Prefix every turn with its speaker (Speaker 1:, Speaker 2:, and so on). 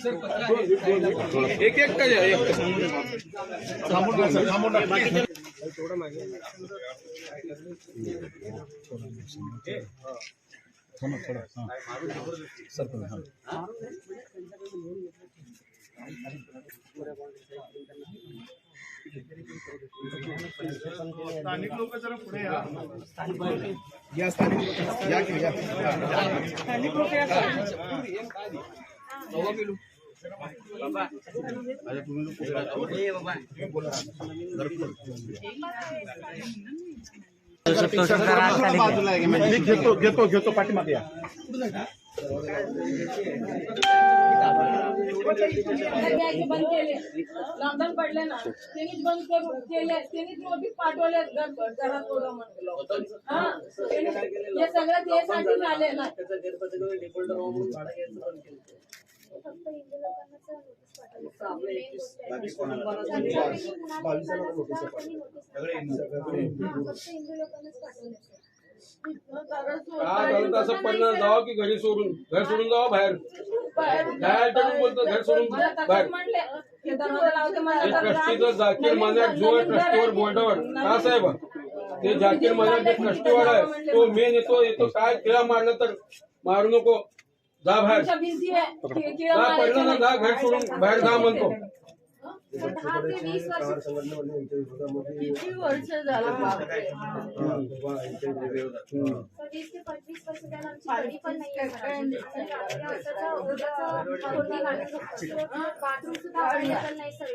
Speaker 1: एक एक का स्थानिक लोक जरा पुढे या स्थानिक लोक घेतो पाठीमागे या
Speaker 2: बंद केले लॉकडाऊन पडले ना त्यांनीच बंद केले त्यांनीच नोटीस पाठवले घरात थोडं म्हणलं हा हे सगळं त्यासाठी झाले ना
Speaker 3: फक्त हिंदू लोकांनाच पाठवले
Speaker 1: असं पडणार जावं की घर सोडून जावं बाहेर बोलतो घर सोडून बाहेर ट्रस्टीचं जाकीर मनाक जो ट्रस्टीवर बोर्डावर का साहेब ते जाकीर मनाक जे ट्रस्टीवर आहे तो मेन येतो काय किळा मारलं तर मारू नको जा बाहेर पडलं ना जा घर सोडून बाहेर जा म्हणतो
Speaker 3: 10 ते 20 वर्ष
Speaker 2: किती वर्ष झालं
Speaker 3: 20 ते 25 वर्ष त्याला आमची गाडी पण नाही आहे बाथरूम सुद्धा अवेलेबल नाही सर